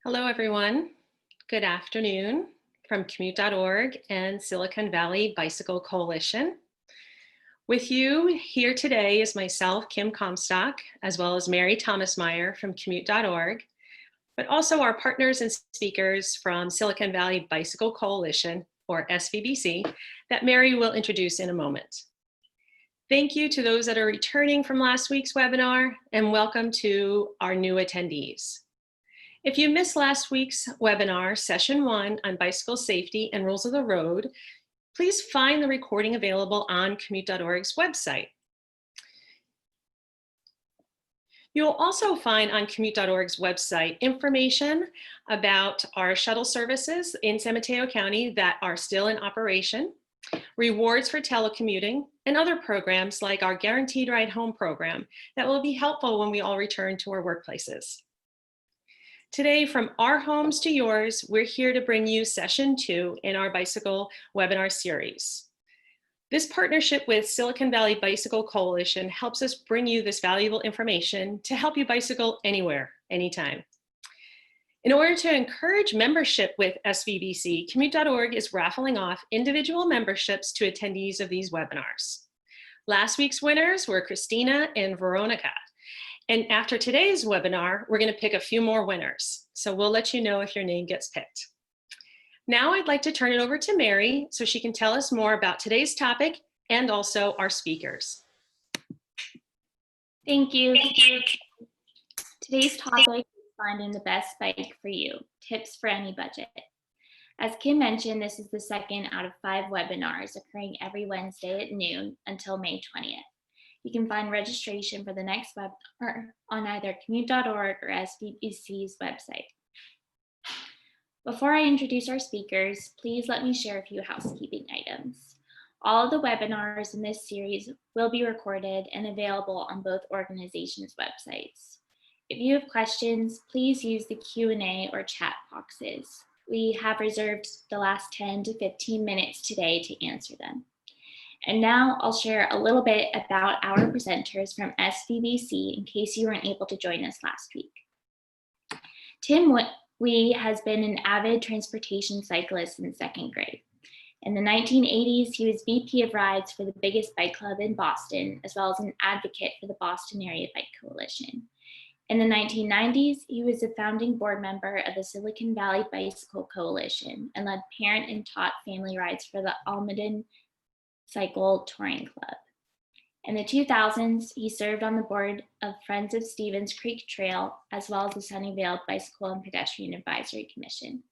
Hello, everyone. Good afternoon from Commute.org and Silicon Valley Bicycle Coalition. With you here today is myself, Kim Comstock, as well as Mary Thomasmeyer from Commute.org, but also our partners and speakers from Silicon Valley Bicycle Coalition, or SVBC, that Mary will introduce in a moment. Thank you to those that are returning from last week's webinar, and welcome to our new attendees. If you missed last week's webinar, session 1 on bicycle safety and rules of the road, please find the recording available on Commute.org's website. You'll also find on Commute.org's website information about our shuttle services in San Mateo County that are still in operation, rewards for telecommuting, and other programs like our Guaranteed Ride Home program that will be helpful when we all return to our workplaces. Today, from our homes to yours, we're here to bring you session 2 in our bicycle webinar series. This partnership with Silicon Valley Bicycle Coalition helps us bring you this valuable information to help you bicycle anywhere, anytime. In order to encourage membership with SVBC, Commute.org is raffling off individual memberships to attendees of these webinars. Last week's winners were Christina and Veronica. And after today's webinar, we're going to pick a few more winners. So we'll let you know if your name gets picked. Now I'd like to turn it over to Mary so she can tell us more about today's topic and also our speakers. Thank you. Today's topic is finding the best bike for you, tips for any budget. As Kim mentioned, this is the second out of 5 webinars occurring every Wednesday at noon until May 20th. You can find registration for the next webinar on either Commute.org or SVBC's website. Before I introduce our speakers, please let me share a few housekeeping items. All of the webinars in this series will be recorded and available on both organizations' websites. If you have questions, please use the Q&A or chat boxes. We have reserved the last 10 to 15 minutes today to answer them. And now I'll share a little bit about our presenters from SVBC in case you weren't able to join us last week. Tim Wee has been an avid transportation cyclist in 2nd grade. In the 1980s, he was VP of Rides for the biggest bike club in Boston, as well as an advocate for the Boston Area Bike Coalition. In the 1990s, he was a founding board member of the Silicon Valley Bicycle Coalition and led parent and taught family rides for the Almaden Cycle Touring Club. In the 2000s, he served on the board of Friends of Stevens Creek Trail, as well as the Sunnyvale Bicycle and Pedestrian Advisory Commission.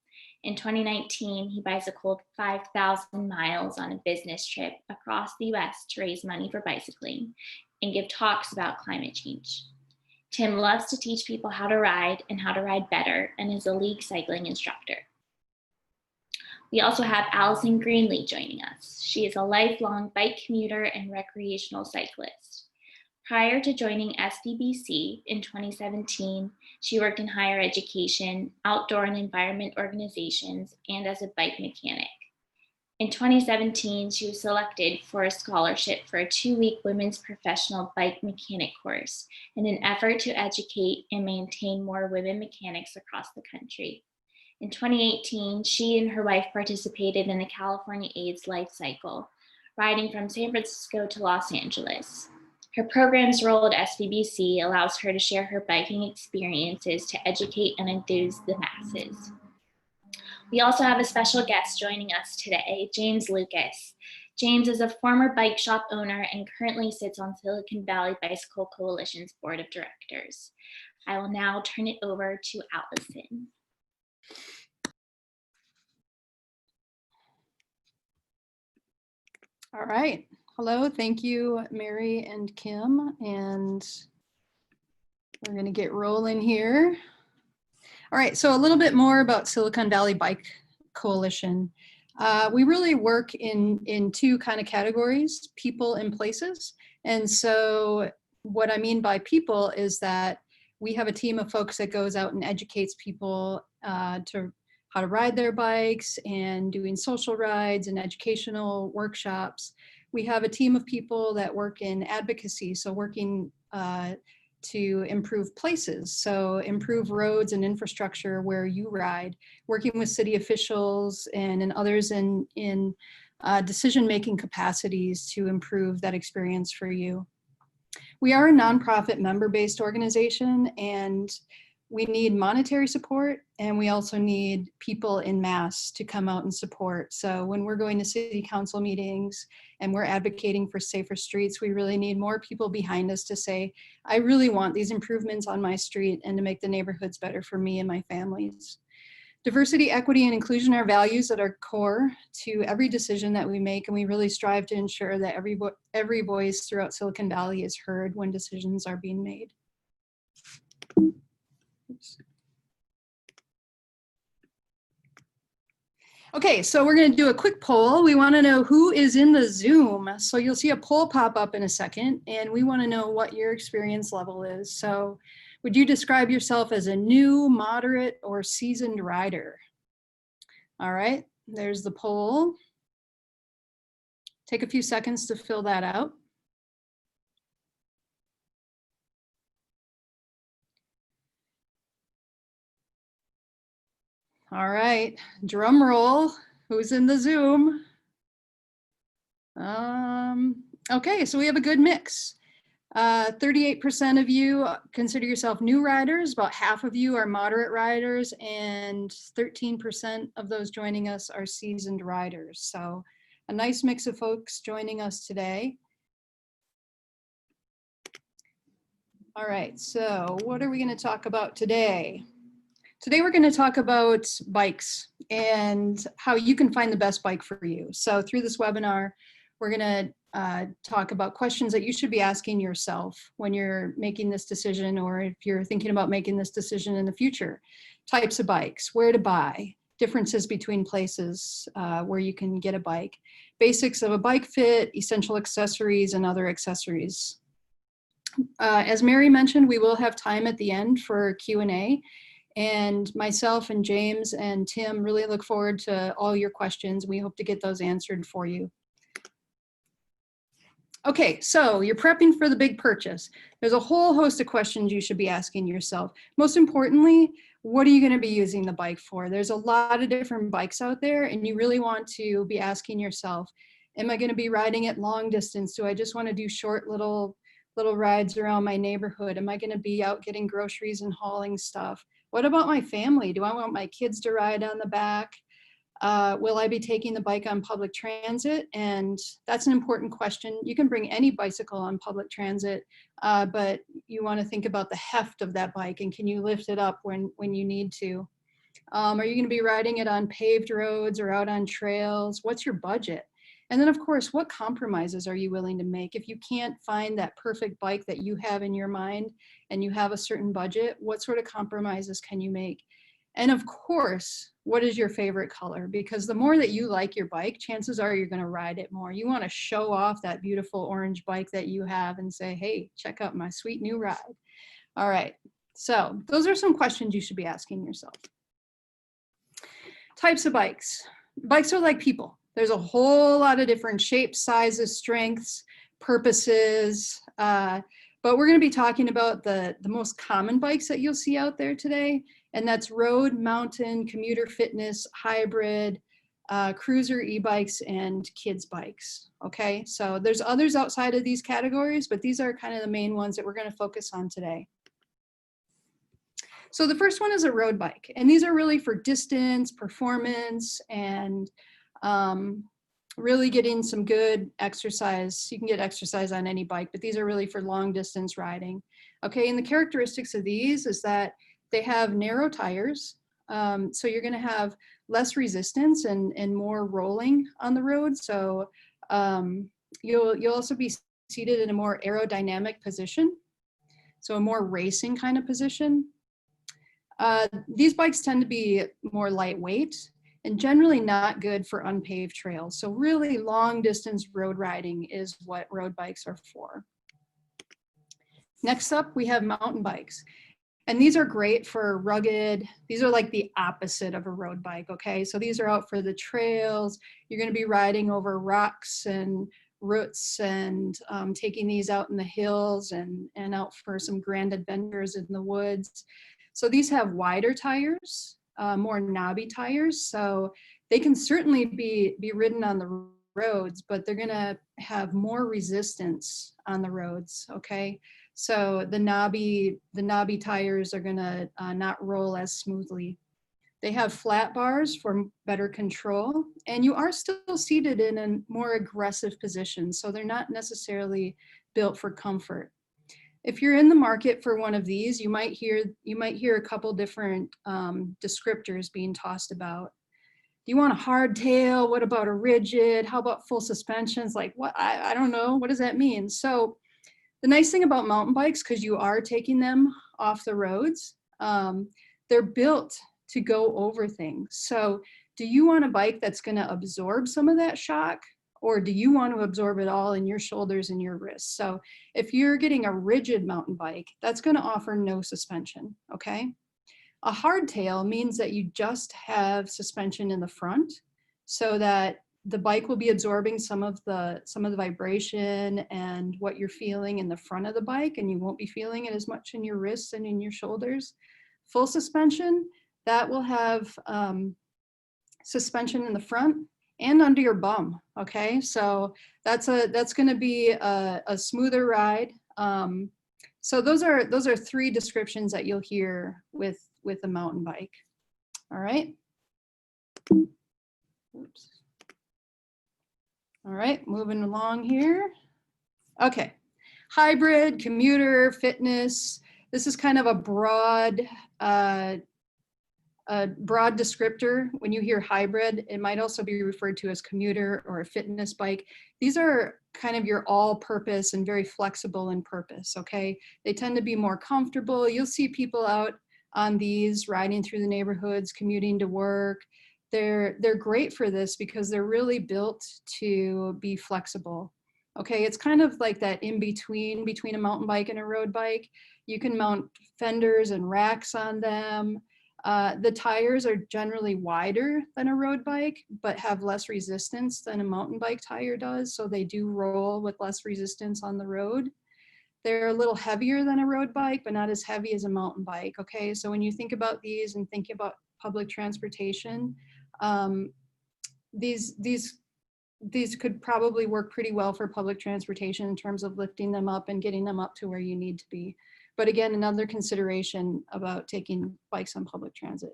In 2019, he bicycled 5,000 miles on a business trip across the US to raise money for bicycling and give talks about climate change. Tim loves to teach people how to ride and how to ride better, and is a league cycling instructor. We also have Allison Greenlee joining us. She is a lifelong bike commuter and recreational cyclist. Prior to joining SVBC in 2017, she worked in higher education, outdoor and environment organizations, and as a bike mechanic. In 2017, she was selected for a scholarship for a 2-week women's professional bike mechanic course in an effort to educate and maintain more women mechanics across the country. In 2018, she and her wife participated in the California AIDS Life Cycle, riding from San Francisco to Los Angeles. Her program's role at SVBC allows her to share her biking experiences to educate and enthuse the masses. We also have a special guest joining us today, James Lucas. James is a former bike shop owner and currently sits on Silicon Valley Bicycle Coalition's board of directors. I will now turn it over to Allison. All right. Hello. Thank you, Mary and Kim. And we're going to get rolling here. All right. So a little bit more about Silicon Valley Bike Coalition. We really work in 2 kind of categories, people and places. And so what I mean by people is that we have a team of folks that goes out and educates people to how to ride their bikes and doing social rides and educational workshops. We have a team of people that work in advocacy, so working to improve places. So improve roads and infrastructure where you ride, working with city officials and others in decision-making capacities to improve that experience for you. We are a nonprofit member-based organization, and we need monetary support, and we also need people in mass to come out and support. So when we're going to city council meetings and we're advocating for safer streets, we really need more people behind us to say, I really want these improvements on my street and to make the neighborhoods better for me and my families. Diversity, equity, and inclusion are values that are core to every decision that we make, and we really strive to ensure that every voice throughout Silicon Valley is heard when decisions are being made. Oops. Okay, so we're going to do a quick poll. We want to know who is in the Zoom. So you'll see a poll pop up in a second, and we want to know what your experience level is. So would you describe yourself as a new, moderate, or seasoned rider? All right, there's the poll. Take a few seconds to fill that out. All right, drum roll. Who's in the Zoom? Okay, so we have a good mix. 38% of you consider yourself new riders, about half of you are moderate riders, and 13% of those joining us are seasoned riders. So a nice mix of folks joining us today. All right, so what are we going to talk about today? Today we're going to talk about bikes and how you can find the best bike for you. So through this webinar, we're going to talk about questions that you should be asking yourself when you're making this decision, or if you're thinking about making this decision in the future. Types of bikes, where to buy, differences between places where you can get a bike, basics of a bike fit, essential accessories, and other accessories. As Mary mentioned, we will have time at the end for Q&A. And myself and James and Tim really look forward to all your questions. We hope to get those answered for you. Okay, so you're prepping for the big purchase. There's a whole host of questions you should be asking yourself. Most importantly, what are you going to be using the bike for? There's a lot of different bikes out there, and you really want to be asking yourself, am I going to be riding it long distance? Do I just want to do short little rides around my neighborhood? Am I going to be out getting groceries and hauling stuff? What about my family? Do I want my kids to ride on the back? Will I be taking the bike on public transit? And that's an important question. You can bring any bicycle on public transit, but you want to think about the heft of that bike, and can you lift it up when you need to? Are you going to be riding it on paved roads or out on trails? What's your budget? And then, of course, what compromises are you willing to make? If you can't find that perfect bike that you have in your mind and you have a certain budget, what sort of compromises can you make? And of course, what is your favorite color? Because the more that you like your bike, chances are you're going to ride it more. You want to show off that beautiful orange bike that you have and say, hey, check out my sweet new ride. All right, so those are some questions you should be asking yourself. Types of bikes. Bikes are like people. There's a whole lot of different shapes, sizes, strengths, purposes, but we're going to be talking about the most common bikes that you'll see out there today, and that's road, mountain, commuter fitness, hybrid, cruiser e-bikes, and kids bikes. Okay, so there's others outside of these categories, but these are kind of the main ones that we're going to focus on today. So the first one is a road bike, and these are really for distance, performance, and really getting some good exercise. You can get exercise on any bike, but these are really for long distance riding. Okay, and the characteristics of these is that they have narrow tires, so you're going to have less resistance and more rolling on the road. So you'll also be seated in a more aerodynamic position, so a more racing kind of position. These bikes tend to be more lightweight and generally not good for unpaved trails. So really long distance road riding is what road bikes are for. Next up, we have mountain bikes. And these are great for rugged, these are like the opposite of a road bike, okay? So these are out for the trails. You're gonna be riding over rocks and roots and taking these out in the hills and out for some grand adventures in the woods. So these have wider tires, more knobby tires. So they can certainly be ridden on the roads, but they're gonna have more resistance on the roads, okay? So the knobby tires are gonna not roll as smoothly. They have flat bars for better control, and you are still seated in a more aggressive position, so they're not necessarily built for comfort. If you're in the market for one of these, you might hear a couple different descriptors being tossed about. Do you want a hardtail? What about a rigid? How about full suspensions? Like what? I don't know. What does that mean? So the nice thing about mountain bikes, because you are taking them off the roads, they're built to go over things. So do you want a bike that's going to absorb some of that shock, or do you want to absorb it all in your shoulders and your wrists? So if you're getting a rigid mountain bike, that's going to offer no suspension, okay? A hardtail means that you just have suspension in the front so that the bike will be absorbing some of the vibration and what you're feeling in the front of the bike, and you won't be feeling it as much in your wrists and in your shoulders. Full suspension, that will have suspension in the front and under your bum, okay? So that's gonna be a smoother ride. So those are three descriptions that you'll hear with a mountain bike. All right. Oops. All right, moving along here. Okay, hybrid, commuter, fitness. This is kind of a broad descriptor. When you hear hybrid, it might also be referred to as commuter or a fitness bike. These are kind of your all-purpose and very flexible in purpose, okay? They tend to be more comfortable. You'll see people out on these riding through the neighborhoods, commuting to work. They're great for this because they're really built to be flexible. Okay, it's kind of like that in between a mountain bike and a road bike. You can mount fenders and racks on them. The tires are generally wider than a road bike, but have less resistance than a mountain bike tire does. So they do roll with less resistance on the road. They're a little heavier than a road bike, but not as heavy as a mountain bike. Okay, so when you think about these and think about public transportation, these could probably work pretty well for public transportation in terms of lifting them up and getting them up to where you need to be. But again, another consideration about taking bikes on public transit.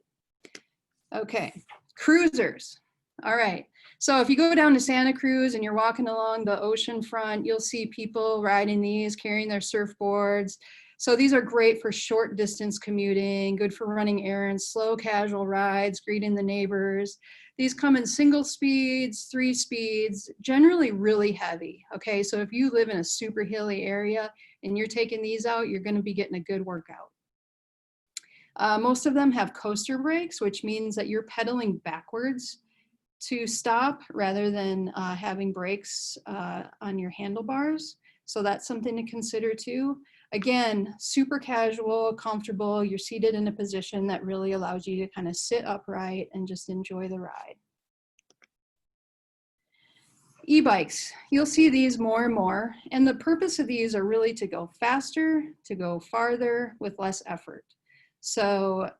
Okay, cruisers. All right, so if you go down to Santa Cruz and you're walking along the ocean front, you'll see people riding these, carrying their surfboards. So these are great for short distance commuting, good for running errands, slow casual rides, greeting the neighbors. These come in single speeds, 3 speeds, generally really heavy. Okay, so if you live in a super hilly area and you're taking these out, you're gonna be getting a good workout. Most of them have coaster brakes, which means that you're pedaling backwards to stop rather than having brakes on your handlebars. So that's something to consider too. Again, super casual, comfortable. You're seated in a position that really allows you to kind of sit upright and just enjoy the ride. E-bikes, you'll see these more and more. And the purpose of these are really to go faster, to go farther with less effort. So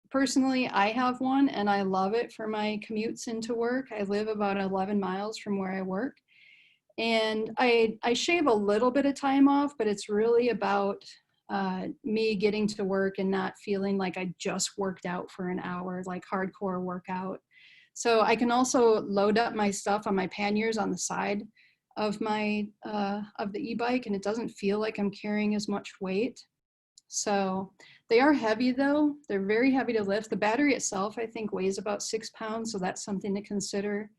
personally, I have one and I love it for my commutes into work. I live about 11 miles from where I work. And I shave a little bit of time off, but it's really about me getting to work and not feeling like I just worked out for an hour, like hardcore workout. So I can also load up my stuff on my panniers on the side of my of the e-bike, and it doesn't feel like I'm carrying as much weight. So they are heavy though. They're very heavy to lift. The battery itself, I think, weighs about 6 pounds, so that's something to consider.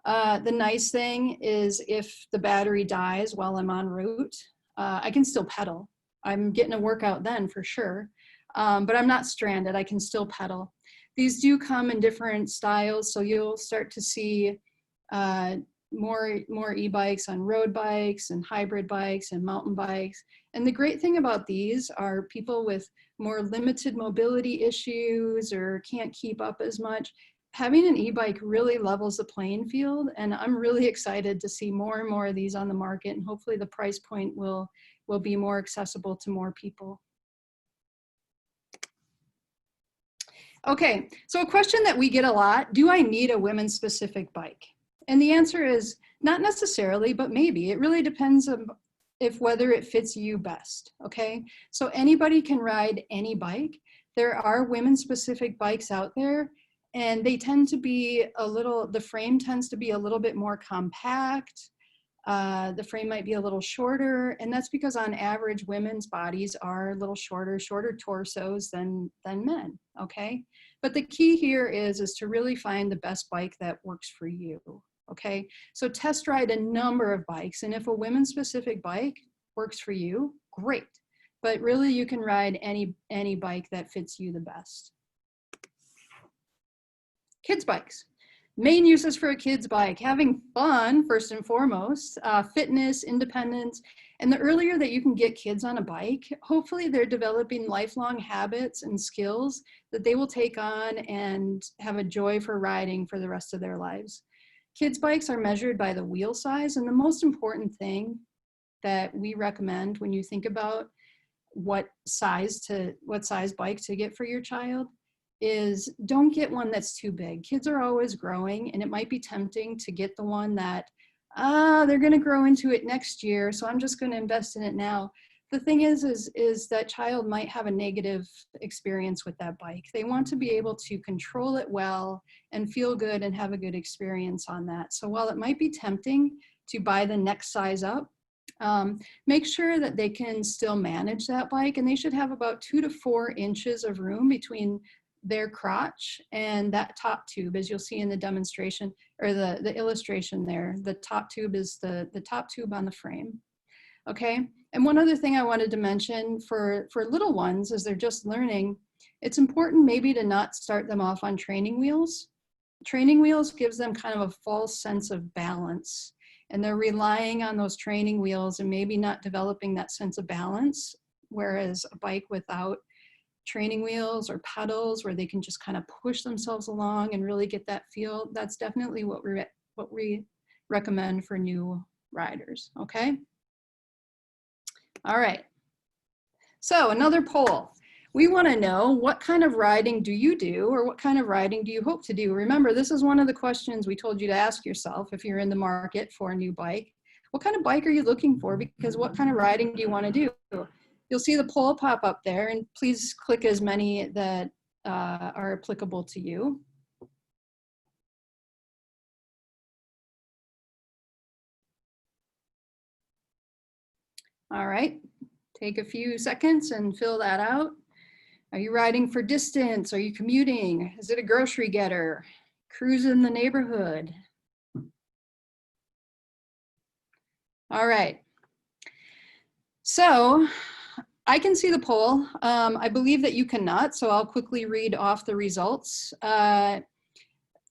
The nice thing is if the battery dies while I'm en route, I can still pedal. I'm getting a workout then for sure, but I'm not stranded. I can still pedal. These do come in different styles, so you'll start to see more e-bikes on road bikes and hybrid bikes and mountain bikes. And the great thing about these are people with more limited mobility issues or can't keep up as much. having an e-bike really levels the playing field, and I'm really excited to see more and more of these on the market, and hopefully the price point will be more accessible to more people. Okay, so a question that we get a lot, do I need a women's specific bike? And the answer is not necessarily, but maybe. It really depends on whether it fits you best, okay? So anybody can ride any bike. There are women's specific bikes out there, and they tend to be the frame tends to be a little bit more compact. The frame might be a little shorter, and that's because on average, women's bodies are a little shorter torsos than men, okay? But the key here is to really find the best bike that works for you, okay? So test ride a number of bikes, and if a women's specific bike works for you, great. But really you can ride any bike that fits you the best. Kids bikes. Main uses for a kid's bike: having fun, first and foremost, fitness, independence, and the earlier that you can get kids on a bike, hopefully they're developing lifelong habits and skills that they will take on and have a joy for riding for the rest of their lives. Kids bikes are measured by the wheel size, and the most important thing that we recommend when you think about what size bike to get for your child is don't get one that's too big. Kids are always growing, and it might be tempting to get the one that, they're gonna grow into it next year, so I'm just gonna invest in it now. The thing is that child might have a negative experience with that bike. They want to be able to control it well and feel good and have a good experience on that. So while it might be tempting to buy the next size up, make sure that they can still manage that bike, and they should have about 2 to 4 inches of room between their crotch and that top tube, as you'll see in the demonstration or the illustration there. The top tube is the top tube on the frame. Okay, and one other thing I wanted to mention for little ones as they're just learning, it's important maybe to not start them off on training wheels. Training wheels gives them kind of a false sense of balance, and they're relying on those training wheels and maybe not developing that sense of balance, whereas a bike without training wheels or pedals where they can just kind of push themselves along and really get that feel, that's definitely what we recommend for new riders, okay? All right, so another poll. We want to know, what kind of riding do you do, or what kind of riding do you hope to do? Remember, this is one of the questions we told you to ask yourself if you're in the market for a new bike. What kind of bike are you looking for? Because what kind of riding do you want to do? You'll see the poll pop up there, and please click as many that are applicable to you. All right, take a few seconds and fill that out. Are you riding for distance? Are you commuting? Is it a grocery getter? Cruise in the neighborhood? All right. So I can see the poll. I believe that you cannot, so I'll quickly read off the results.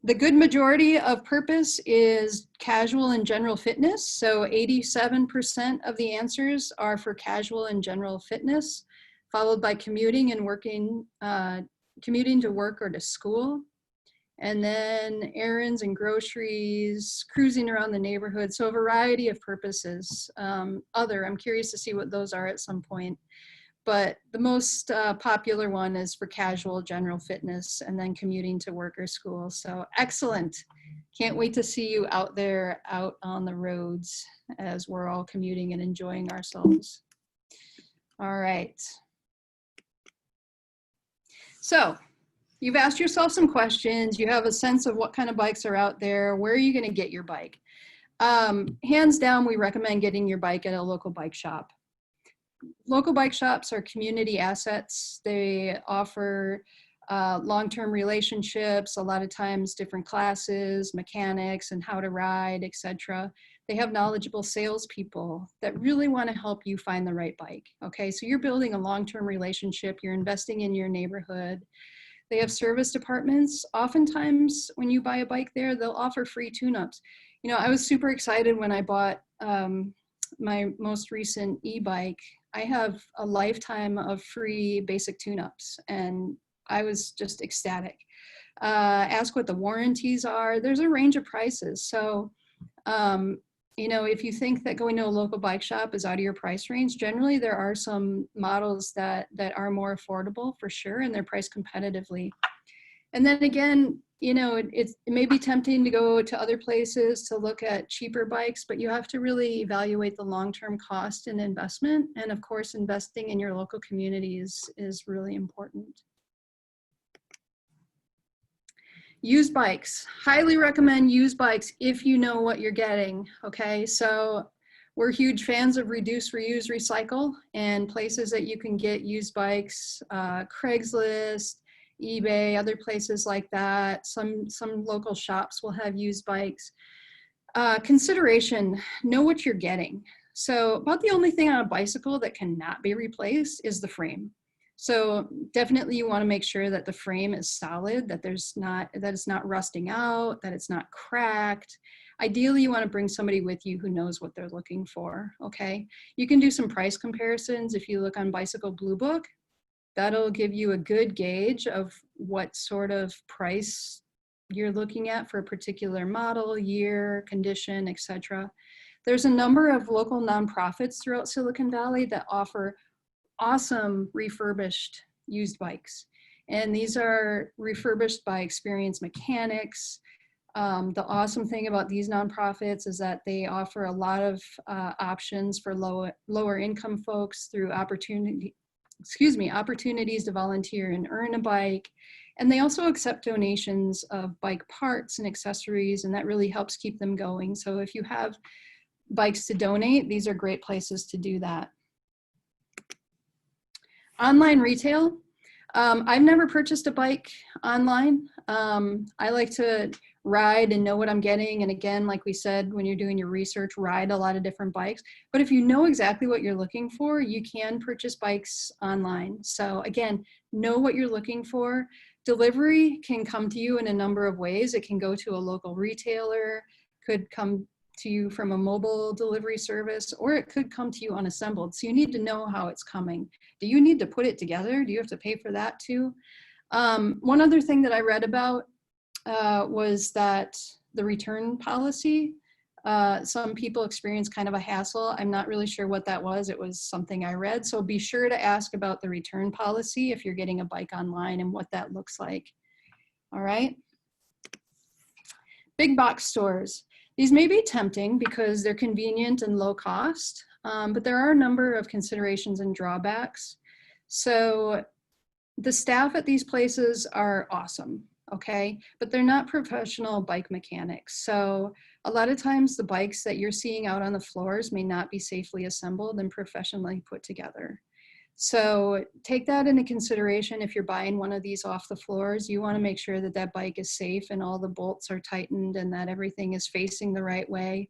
The good majority of purpose is casual and general fitness. So 87% of the answers are for casual and general fitness, followed by commuting and working, commuting to work or to school. And then errands and groceries, cruising around the neighborhood. So a variety of purposes. I'm curious to see what those are at some point. But the most popular one is for casual general fitness, and then commuting to work or school. So excellent. Can't wait to see you out there, out on the roads as we're all commuting and enjoying ourselves. All right. So you've asked yourself some questions. You have a sense of what kind of bikes are out there. Where are you going to get your bike? Hands down, we recommend getting your bike at a local bike shop. Local bike shops are community assets. They offer long-term relationships, a lot of times different classes, mechanics, and how to ride, etc. They have knowledgeable salespeople that really want to help you find the right bike. Okay, so you're building a long-term relationship. You're investing in your neighborhood. They have service departments. Oftentimes, when you buy a bike there, they'll offer free tune-ups. You know, I was super excited when I bought my most recent e-bike. I have a lifetime of free basic tune-ups, and I was just ecstatic. ask what the warranties are. There's a range of prices. So, you know, if you think that going to a local bike shop is out of your price range, generally there are some models that are more affordable for sure, and they're priced competitively. And then again, you know, it may be tempting to go to other places to look at cheaper bikes, but you have to really evaluate the long-term cost and investment. And of course, investing in your local community is really important. Used bikes, highly recommend used bikes if you know what you're getting, okay? So we're huge fans of reduce, reuse, recycle, and places that you can get used bikes, Craigslist, eBay, other places like that. Some local shops will have used bikes. Consideration, know what you're getting. So about the only thing on a bicycle that cannot be replaced is the frame. So definitely you want to make sure that the frame is solid, that it's not rusting out, that it's not cracked. Ideally, you want to bring somebody with you who knows what they're looking for, okay? You can do some price comparisons if you look on Bicycle Blue Book. That'll give you a good gauge of what sort of price you're looking at for a particular model, year, condition, etc. There's a number of local nonprofits throughout Silicon Valley that offer awesome refurbished used bikes. And these are refurbished by experienced mechanics. The awesome thing about these nonprofits is that they offer a lot of options for lower income folks through opportunities to volunteer and earn a bike. And they also accept donations of bike parts and accessories, and that really helps keep them going. So if you have bikes to donate, these are great places to do that. Online retail. I've never purchased a bike online. I like to ride and know what I'm getting. And again, like we said, when you're doing your research, ride a lot of different bikes. But if you know exactly what you're looking for, you can purchase bikes online. So again, know what you're looking for. Delivery can come to you in a number of ways. It can go to a local retailer, could come to you from a mobile delivery service, or it could come to you unassembled. So you need to know how it's coming. Do you need to put it together? Do you have to pay for that too? One other thing that I read about was that the return policy, some people experience kind of a hassle. I'm not really sure what that was. It was something I read. So be sure to ask about the return policy if you're getting a bike online and what that looks like. All right. Big box stores. These may be tempting because they're convenient and low cost, but there are a number of considerations and drawbacks. So the staff at these places are awesome, okay? But they're not professional bike mechanics. So a lot of times the bikes that you're seeing out on the floors may not be safely assembled and professionally put together. So take that into consideration. If you're buying one of these off the floors, you want to make sure that that bike is safe and all the bolts are tightened and that everything is facing the right way.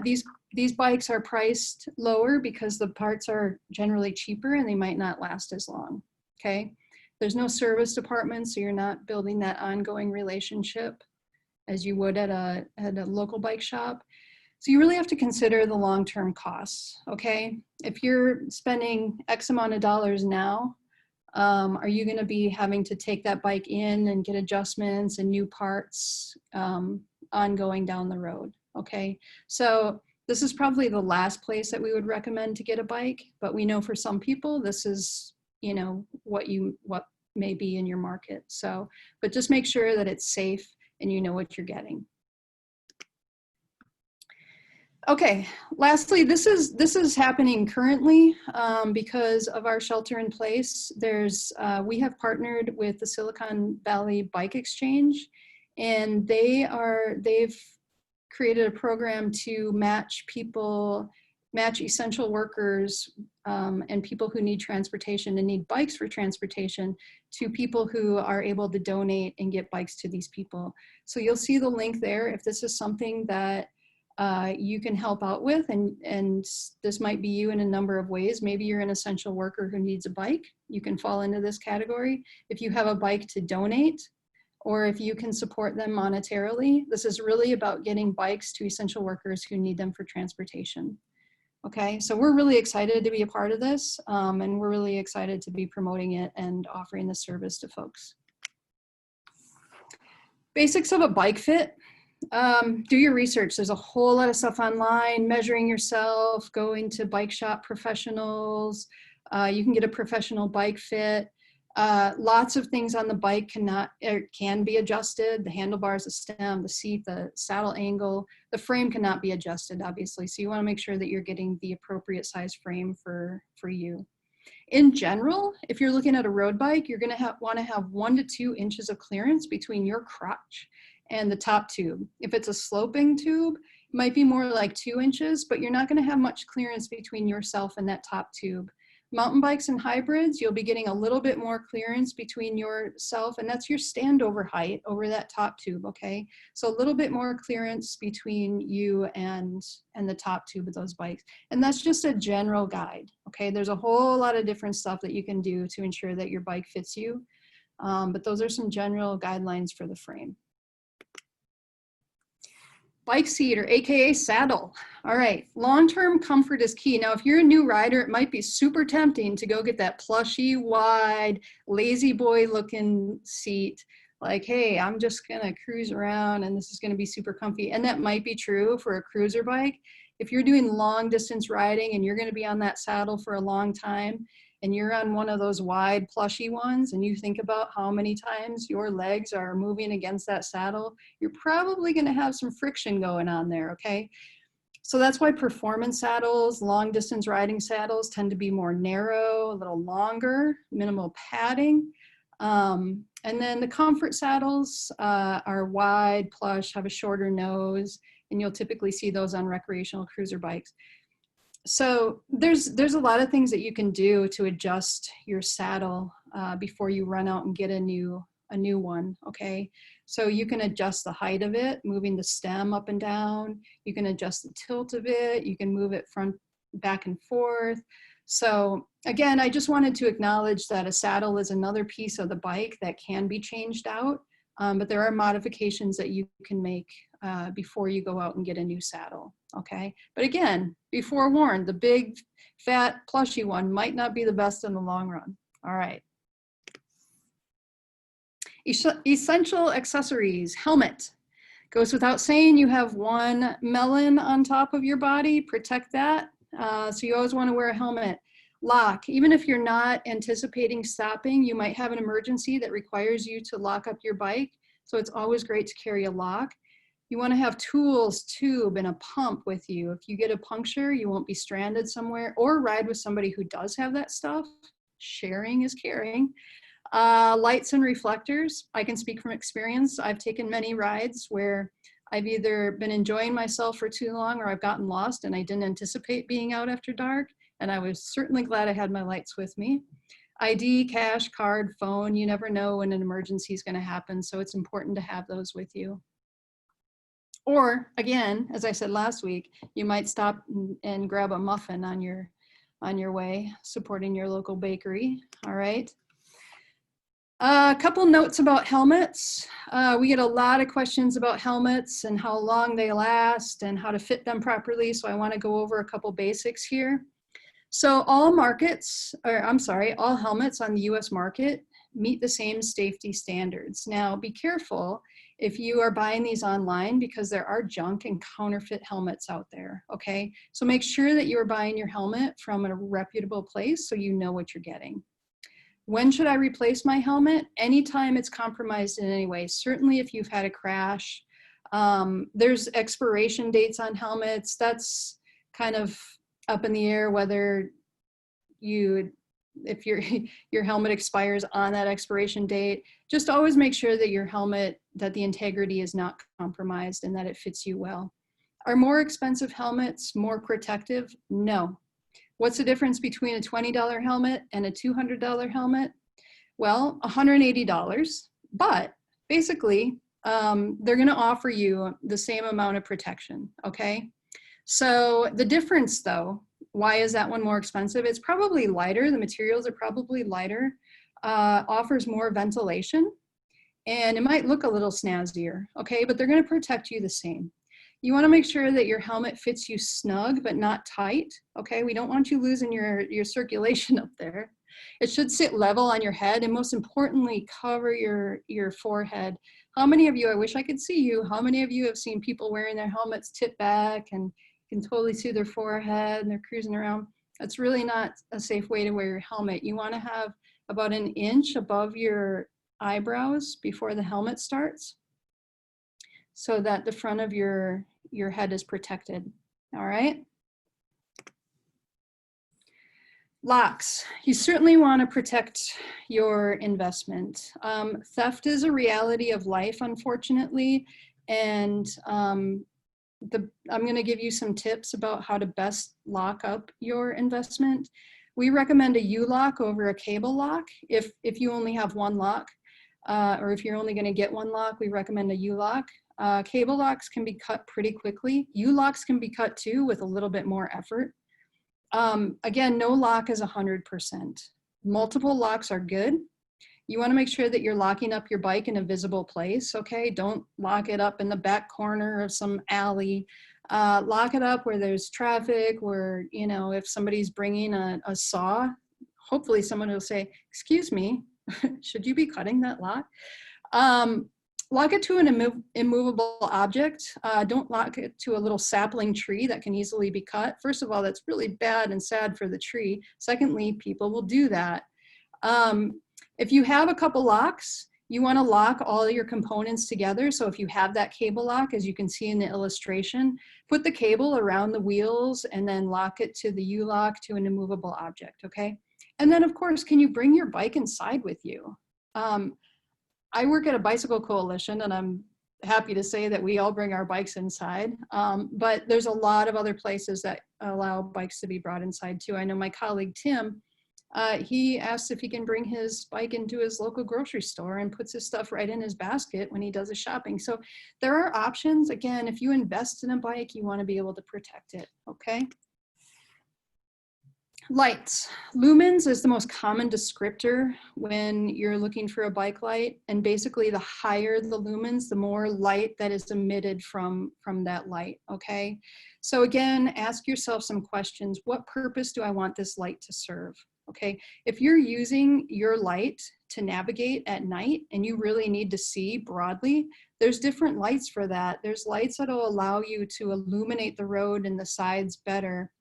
These bikes are priced lower because the parts are generally cheaper and they might not last as long, okay? There's no service department, so you're not building that ongoing relationship as you would at a local bike shop. So you really have to consider the long-term costs, okay? If you're spending X amount of dollars now, are you gonna be having to take that bike in and get adjustments and new parts ongoing down the road, okay? So this is probably the last place that we would recommend to get a bike, but we know for some people, this is, you know, what may be in your market. So, but just make sure that it's safe and you know what you're getting. Okay, lastly, this is happening currently because of our shelter in place. We have partnered with the Silicon Valley Bike Exchange, and they've created a program to match essential workers and people who need transportation and need bikes for transportation to people who are able to donate and get bikes to these people. So you'll see the link there if this is something that you can help out with, and this might be you in a number of ways. Maybe you're an essential worker who needs a bike. You can fall into this category. If you have a bike to donate, or if you can support them monetarily, this is really about getting bikes to essential workers who need them for transportation. Okay, so we're really excited to be a part of this, and we're really excited to be promoting it and offering the service to folks. Basics of a bike fit. Do your research. There's a whole lot of stuff online, measuring yourself, going to bike shop professionals. You can get a professional bike fit. Lots of things on the bike can be adjusted. The handlebars, the stem, the seat, the saddle angle. The frame cannot be adjusted, obviously. So you want to make sure that you're getting the appropriate size frame for you. In general, if you're looking at a road bike, you're going to want to have 1 to 2 inches of clearance between your crotch and the top tube. If it's a sloping tube, it might be more like 2 inches, but you're not going to have much clearance between yourself and that top tube. Mountain bikes and hybrids, you'll be getting a little bit more clearance between yourself, and that's your standover height over that top tube, okay? So a little bit more clearance between you and the top tube of those bikes. And that's just a general guide, okay? There's a whole lot of different stuff that you can do to ensure that your bike fits you, but those are some general guidelines for the frame. Bike seat, or AKA saddle. All right, long-term comfort is key. Now, if you're a new rider, it might be super tempting to go get that plushy, wide, lazy boy looking seat. Like, hey, I'm just gonna cruise around and this is gonna be super comfy. And that might be true for a cruiser bike. If you're doing long distance riding and you're gonna be on that saddle for a long time, and you're on one of those wide plushy ones and you think about how many times your legs are moving against that saddle, you're probably going to have some friction going on there, okay? So that's why performance saddles, long distance riding saddles tend to be more narrow, a little longer, minimal padding. And then the comfort saddles are wide, plush, have a shorter nose, and you'll typically see those on recreational cruiser bikes. So there's a lot of things that you can do to adjust your saddle before you run out and get a new one, okay? So you can adjust the height of it, moving the stem up and down. You can adjust the tilt of it. You can move it back and forth. So again, I just wanted to acknowledge that a saddle is another piece of the bike that can be changed out, but there are modifications that you can make before you go out and get a new saddle, okay? But again, be forewarned, the big, fat, plushy one might not be the best in the long run. All right. Essential accessories, helmet. Goes without saying, you have one melon on top of your body, protect that. So you always want to wear a helmet. Lock, even if you're not anticipating stopping, you might have an emergency that requires you to lock up your bike. So it's always great to carry a lock. You want to have tools, tube, and a pump with you. If you get a puncture, you won't be stranded somewhere, or ride with somebody who does have that stuff. Sharing is caring. Lights and reflectors. I can speak from experience. I've taken many rides where I've either been enjoying myself for too long or I've gotten lost and I didn't anticipate being out after dark. And I was certainly glad I had my lights with me. ID, cash, card, phone, you never know when an emergency is going to happen. So it's important to have those with you. Or again, as I said last week, you might stop and grab a muffin on your way, supporting your local bakery. All right. A couple notes about helmets. We get a lot of questions about helmets and how long they last and how to fit them properly. So I want to go over a couple basics here. So all helmets on the US market meet the same safety standards. Now be careful if you are buying these online because there are junk and counterfeit helmets out there, okay? So make sure that you're buying your helmet from a reputable place so you know what you're getting. When should I replace my helmet? Anytime it's compromised in any way. Certainly if you've had a crash. There's expiration dates on helmets. That's kind of up in the air whether if your helmet expires on that expiration date. Just always make sure that your helmet, that the integrity is not compromised and that it fits you well. Are more expensive helmets more protective? No. What's the difference between a $20 helmet and a $200 helmet? Well, $180, but basically they're going to offer you the same amount of protection, okay? So the difference though, why is that one more expensive? It's probably lighter, the materials are probably lighter, offers more ventilation, and it might look a little snazzier, okay? But they're going to protect you the same. You want to make sure that your helmet fits you snug, but not tight, okay? We don't want you losing your circulation up there. It should sit level on your head, and most importantly, cover your forehead. How many of you, I wish I could see you, how many of you have seen people wearing their helmets tip back and you can totally see their forehead and they're cruising around? That's really not a safe way to wear your helmet. You want to have about an inch above your eyebrows before the helmet starts, so that the front of your head is protected. All right. Locks. You certainly want to protect your investment. Theft is a reality of life, unfortunately, and I'm going to give you some tips about how to best lock up your investment. We recommend a U-lock over a cable lock. If you only have one lock, or if you're only going to get one lock, we recommend a U-lock. Cable locks can be cut pretty quickly. U-locks can be cut too with a little bit more effort. Again, no lock is 100%. Multiple locks are good. You want to make sure that you're locking up your bike in a visible place, okay? Don't lock it up in the back corner of some alley. Lock it up where there's traffic, where, you know, if somebody's bringing a saw, hopefully someone will say, excuse me, should you be cutting that lock? Lock it to an immovable object. Don't lock it to a little sapling tree that can easily be cut. First of all, that's really bad and sad for the tree. Secondly, people will do that. If you have a couple locks, you want to lock all your components together. So if you have that cable lock, as you can see in the illustration, put the cable around the wheels and then lock it to the U-lock to an immovable object, okay? And then of course, can you bring your bike inside with you? I work at a bicycle coalition, and I'm happy to say that we all bring our bikes inside, but there's a lot of other places that allow bikes to be brought inside too. I know my colleague Tim, he asks if he can bring his bike into his local grocery store and puts his stuff right in his basket when he does his shopping. So there are options. Again, if you invest in a bike, you want to be able to protect it, okay? Lights. Lumens is the most common descriptor when you're looking for a bike light. And basically the higher the lumens, the more light that is emitted from that light, okay? So again, ask yourself some questions. What purpose do I want this light to serve? Okay, if you're using your light to navigate at night and you really need to see broadly, there's different lights for that. There's lights that will allow you to illuminate the road and the sides better.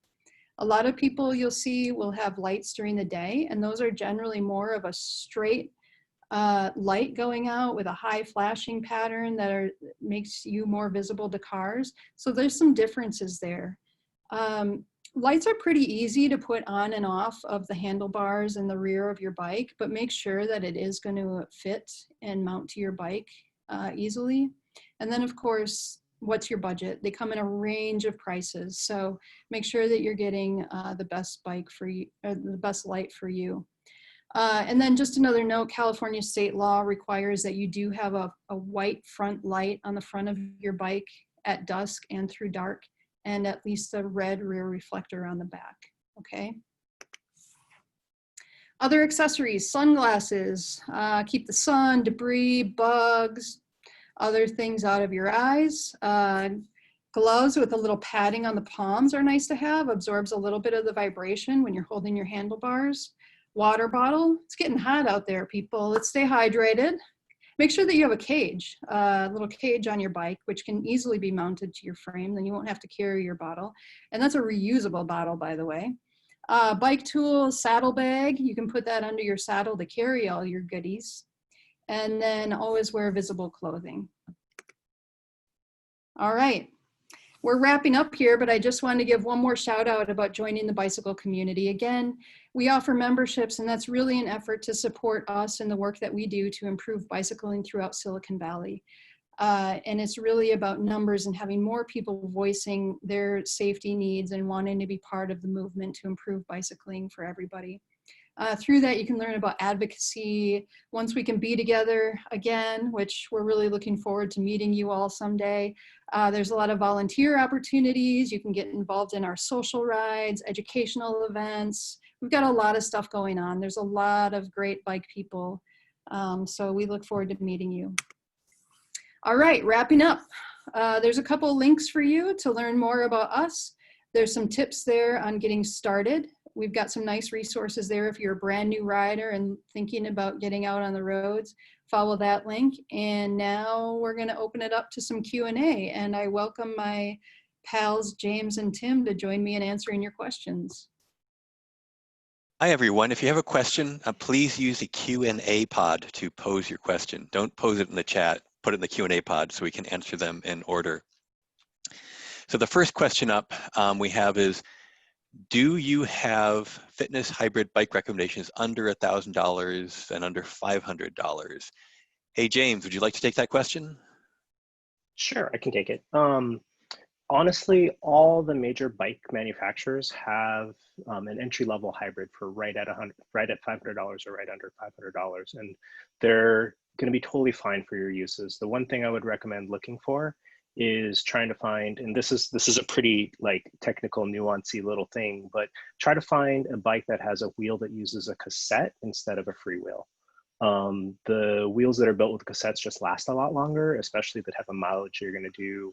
A lot of people you'll see will have lights during the day, and those are generally more of a straight light going out with a high flashing pattern that makes you more visible to cars. So there's some differences there. Lights are pretty easy to put on and off of the handlebars and the rear of your bike, but make sure that it is going to fit and mount to your bike easily. And then of course, what's your budget? They come in a range of prices. So make sure that you're getting the best bike for you, or the best light for you. And then just another note, California state law requires that you do have a white front light on the front of your bike at dusk and through dark, and at least a red rear reflector on the back, okay? Other accessories, sunglasses, keep the sun, debris, bugs, other things out of your eyes. Gloves with a little padding on the palms are nice to have, absorbs a little bit of the vibration when you're holding your handlebars. Water bottle, it's getting hot out there, people. Let's stay hydrated. Make sure that you have a cage, a little cage on your bike, which can easily be mounted to your frame, then you won't have to carry your bottle. And that's a reusable bottle, by the way. Bike tools, saddle bag, you can put that under your saddle to carry all your goodies. And then always wear visible clothing. All right, we're wrapping up here, but I just wanted to give one more shout out about joining the bicycle community. Again, we offer memberships, and that's really an effort to support us and the work that we do to improve bicycling throughout Silicon Valley. And it's really about numbers and having more people voicing their safety needs and wanting to be part of the movement to improve bicycling for everybody. Through that, you can learn about advocacy. Once we can be together again, which we're really looking forward to meeting you all someday. There's a lot of volunteer opportunities. You can get involved in our social rides, educational events. We've got a lot of stuff going on. There's a lot of great bike people. So we look forward to meeting you. All right, wrapping up. There's a couple links for you to learn more about us. There's some tips there on getting started we've got some nice resources there. If you're a brand new rider and thinking about getting out on the roads, follow that link. And now we're going to open it up to some Q&A. And I welcome my pals, James and Tim, to join me in answering your questions. Hi, everyone. If you have a question, please use the Q&A pod to pose your question. Don't pose it in the chat. Put it in the Q&A pod so we can answer them in order. So the first question up we have is, do you have fitness hybrid bike recommendations under $1,000 and under $500? Hey, James, would you like to take that question? Sure, I can take it. Honestly, all the major bike manufacturers have an entry-level hybrid for right at $500 or right under $500, and they're going to be totally fine for your uses. The one thing I would recommend looking for is trying to find, and this is a pretty like technical, nuancy little thing, but try to find a bike that has a wheel that uses a cassette instead of a freewheel. The wheels that are built with cassettes just last a lot longer, especially the type of mileage you're going to do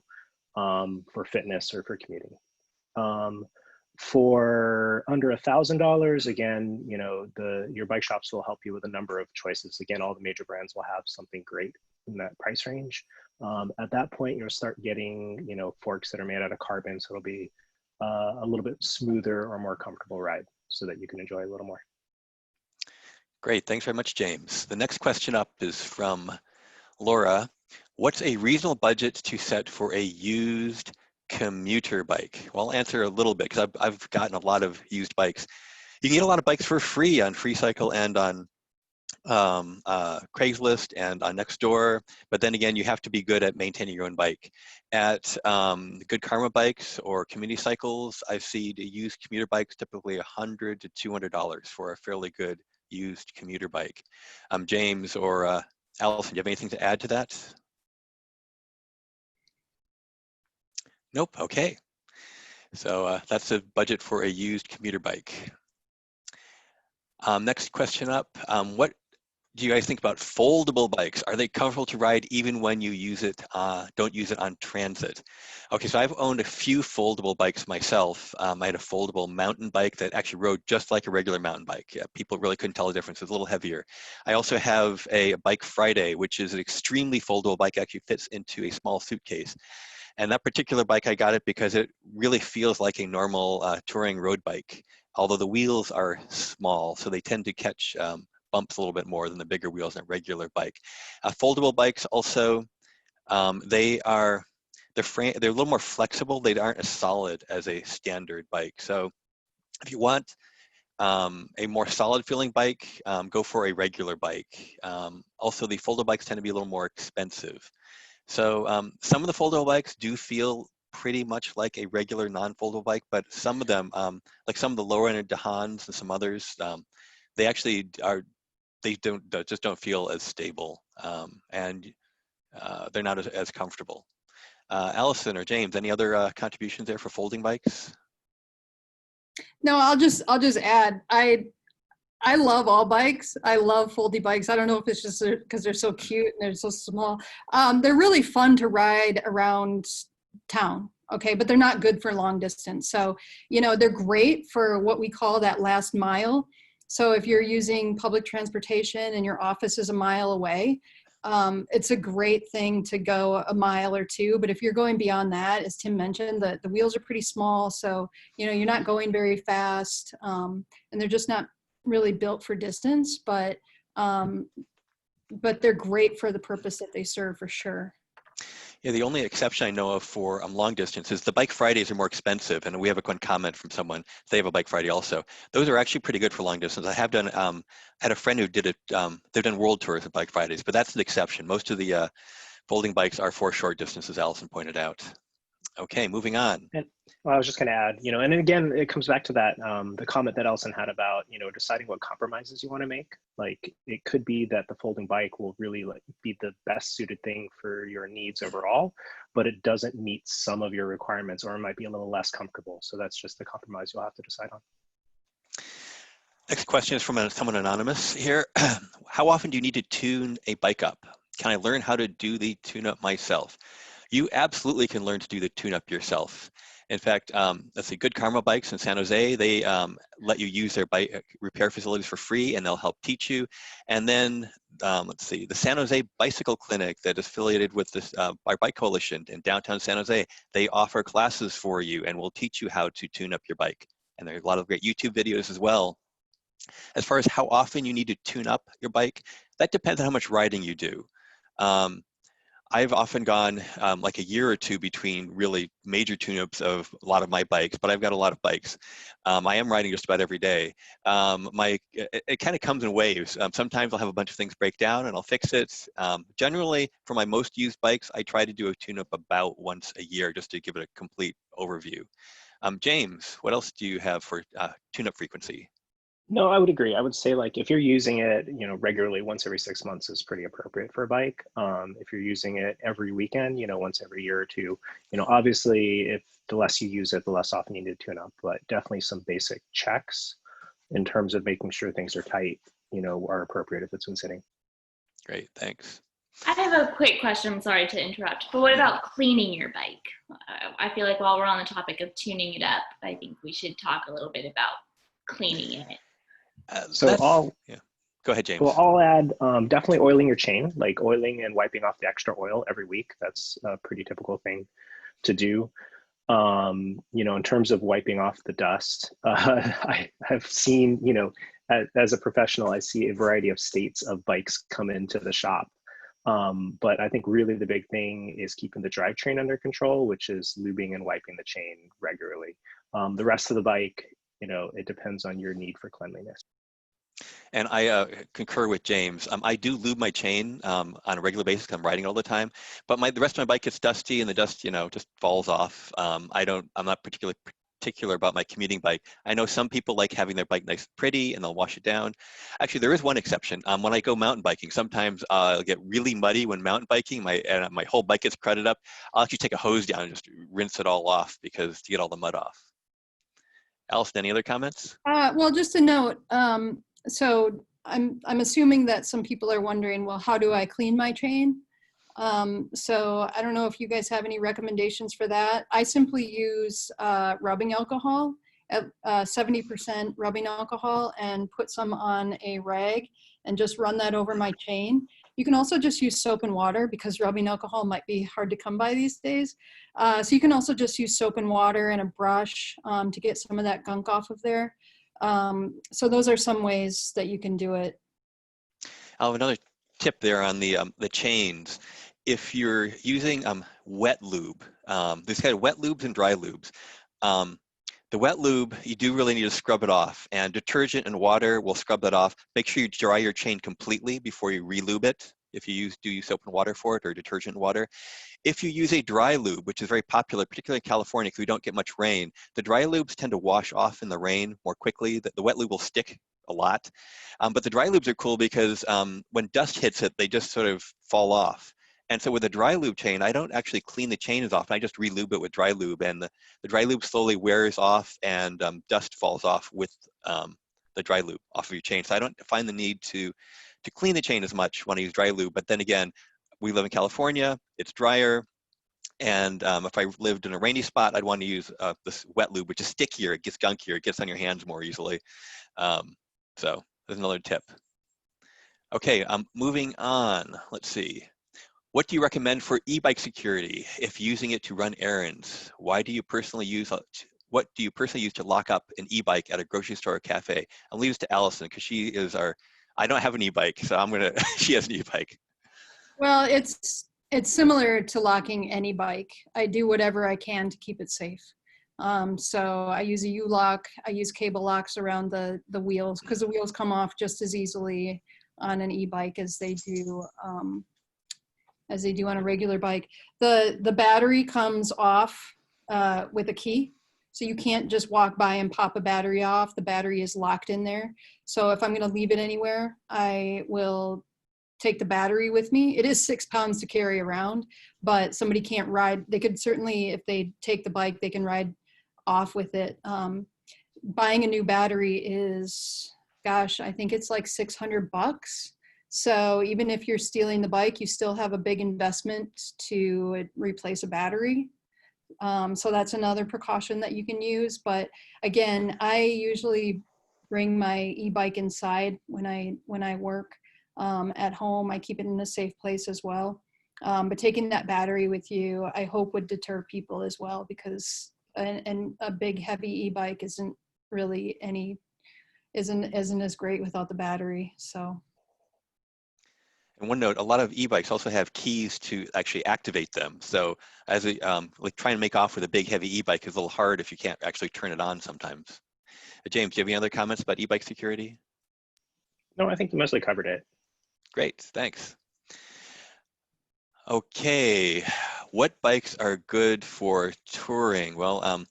for fitness or for commuting. For under $1,000, again, you know, your bike shops will help you with a number of choices. Again, all the major brands will have something great in that price range. At that point, you'll start getting, you know, forks that are made out of carbon, so it'll be a little bit smoother or more comfortable ride so that you can enjoy a little more. Great, thanks very much, James. The next question up is from Laura. What's a reasonable budget to set for a used commuter bike? Well, I'll answer a little bit because I've gotten a lot of used bikes. You can get a lot of bikes for free on FreeCycle and on Craigslist and on Nextdoor, but then again, you have to be good at maintaining your own bike. At Good Karma Bikes or Community Cycles, I've seen used commuter bikes typically $100 to $200 for a fairly good used commuter bike. James or Allison, do you have anything to add to that? Nope, okay. So that's a budget for a used commuter bike. Next question up, what do you guys think about foldable bikes? Are they comfortable to ride even when you use it, don't use it on transit? Okay, so I've owned a few foldable bikes myself. I had a foldable mountain bike that actually rode just like a regular mountain bike. Yeah, people really couldn't tell the difference. It's a little heavier. I also have a Bike Friday, which is an extremely foldable bike, actually fits into a small suitcase. And that particular bike, I got it because it really feels like a normal touring road bike, although the wheels are small, so they tend to catch bumps a little bit more than the bigger wheels on a regular bike. Foldable bikes also, they're a little more flexible. They aren't as solid as a standard bike. So if you want a more solid feeling bike, go for a regular bike. Also, the foldable bikes tend to be a little more expensive. So some of the foldable bikes do feel pretty much like a regular non-foldable bike, but some of them, like some of the lower end Dahans and some others, they actually just don't feel as stable, and they're not as comfortable. Allison or James, any other contributions there for folding bikes? No, I'll just add, I love all bikes. I love foldy bikes. I don't know if it's just because they're so cute and they're so small. They're really fun to ride around town, okay, but they're not good for long distance. So, you know, they're great for what we call that last mile. So if you're using public transportation and your office is a mile away, it's a great thing to go a mile or two. But if you're going beyond that, as Tim mentioned, the wheels are pretty small. So, you know, you're not going very fast, and they're just not really built for distance, but they're great for the purpose that they serve for sure. Yeah, the only exception I know of for long distance is the Bike Fridays are more expensive, and we have one comment from someone. They have a Bike Friday also. Those are actually pretty good for long distance. I have done, had a friend who did it. They've done world tours with Bike Fridays, but that's an exception. Most of the folding bikes are for short distances, Allison pointed out. Okay, moving on. And well, I was just going to add, you know, and again, it comes back to that, the comment that Elson had about, you know, deciding what compromises you want to make. Like, it could be that the folding bike will really be the best suited thing for your needs overall, but it doesn't meet some of your requirements, or it might be a little less comfortable. So that's just the compromise you'll have to decide on. Next question is from someone anonymous here. How often do you need to tune a bike up? Can I learn how to do the tune-up myself? You absolutely can learn to do the tune-up yourself. In fact, let's see, Good Karma Bikes in San Jose, they let you use their bike repair facilities for free, and they'll help teach you. And then, let's see, the San Jose Bicycle Clinic that is affiliated with this our Bike Coalition in downtown San Jose, they offer classes for you and will teach you how to tune up your bike. And there's a lot of great YouTube videos as well. As far as how often you need to tune up your bike, that depends on how much riding you do. I've often gone like a year or two between really major tune-ups of a lot of my bikes, but I've got a lot of bikes. I am riding just about every day. It kind of comes in waves. Sometimes I'll have a bunch of things break down and I'll fix it. Generally, for my most used bikes, I try to do a tune-up about once a year just to give it a complete overview. James, what else do you have for tune-up frequency? No, I would agree. I would say like if you're using it, regularly, once every 6 months is pretty appropriate for a bike. If you're using it every weekend, once every year or two, obviously if the less you use it, the less often you need to tune up, but definitely some basic checks in terms of making sure things are tight, are appropriate if it's been sitting. Great, thanks. I have a quick question. I'm sorry to interrupt, but what about cleaning your bike? I feel like while we're on the topic of tuning it up, I think we should talk a little bit about cleaning it. Yeah. Go ahead, James. Well, I'll add definitely oiling your chain, like oiling and wiping off the extra oil every week. That's a pretty typical thing to do. In terms of wiping off the dust, I have seen, as a professional, I see a variety of states of bikes come into the shop. But I think really the big thing is keeping the drivetrain under control, which is lubing and wiping the chain regularly. The rest of the bike, it depends on your need for cleanliness. And I concur with James. I do lube my chain on a regular basis. I'm riding all the time, but the rest of my bike gets dusty, and the dust, just falls off. I'm not particular about my commuting bike. I know some people like having their bike nice and pretty, and they'll wash it down. Actually, there is one exception. When I go mountain biking, sometimes I'll get really muddy when mountain biking. My whole bike gets cruded up. I'll actually take a hose down and just rinse it all off to get all the mud off. Allison, any other comments? Well, just a note. So I'm assuming that some people are wondering, well, how do I clean my chain? So I don't know if you guys have any recommendations for that. I simply use rubbing alcohol at 70% rubbing alcohol and put some on a rag and just run that over my chain. You can also just use soap and water because rubbing alcohol might be hard to come by these days. So you can also just use soap and water and a brush to get some of that gunk off of there. So those are some ways that you can do it. I'll have another tip there on the chains. If you're using wet lube, there's kind of wet lubes and dry lubes. The wet lube, you do really need to scrub it off, and detergent and water will scrub that off. Make sure you dry your chain completely before you re-lube it, if you do use soap and water for it, or detergent and water. If you use a dry lube, which is very popular, particularly in California because we don't get much rain, the dry lubes tend to wash off in the rain more quickly. The wet lube will stick a lot. But the dry lubes are cool because when dust hits it, they just sort of fall off. And so with a dry lube chain, I don't actually clean the chain as often. I just re-lube it with dry lube, and the dry lube slowly wears off, and dust falls off with the dry lube off of your chain. So I don't find the need to clean the chain as much when I use dry lube. But then again, we live in California, it's drier. And if I lived in a rainy spot, I'd want to use this wet lube, which is stickier, it gets gunkier, it gets on your hands more easily. So there's another tip. Okay, moving on, let's see. What do you recommend for e-bike security if using it to run errands? What do you personally use to lock up an e-bike at a grocery store or cafe? I'll leave this to Allison because she is I don't have an e-bike, so she has an e-bike. Well, it's similar to locking any bike. I do whatever I can to keep it safe. So I use a U-lock. I use cable locks around the wheels because the wheels come off just as easily on an e-bike as they do on a regular bike. The battery comes off with a key. So you can't just walk by and pop a battery off. The battery is locked in there. So if I'm going to leave it anywhere, I will take the battery with me. It is 6 pounds to carry around, but somebody can't ride. They could certainly, if they take the bike, they can ride off with it. Buying a new battery is, gosh, I think it's like $600. So even if you're stealing the bike, you still have a big investment to replace a battery. So that's another precaution that you can use. But again, I usually bring my e-bike inside when I work. At home, I keep it in a safe place as well. But taking that battery with you, I hope would deter people as well, because and a big heavy e-bike isn't really isn't as great without the battery. So. And one note, a lot of e-bikes also have keys to actually activate them. So as a, like trying to make off with a big heavy e-bike is a little hard if you can't actually turn it on sometimes. James, do you have any other comments about e-bike security? No, I think you mostly covered it. Great, thanks. Okay, what bikes are good for touring? Well,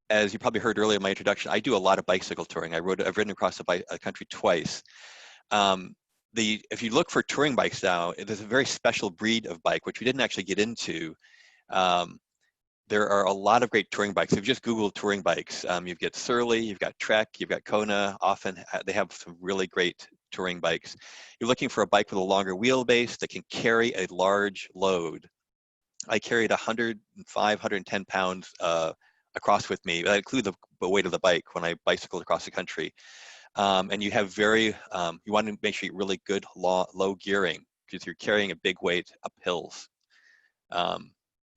as you probably heard earlier in my introduction, I do a lot of bicycle touring. I've ridden across the country twice. If you look for touring bikes now, there's a very special breed of bike, which we didn't actually get into. There are a lot of great touring bikes. If you just Google touring bikes, you've got Surly, you've got Trek, you've got Kona. Often they have some really great touring bikes. You're looking for a bike with a longer wheelbase that can carry a large load. I carried 105, 110 pounds across with me. That includes the weight of the bike when I bicycled across the country. And you have you want to make sure you get really good low gearing, because you're carrying a big weight up hills.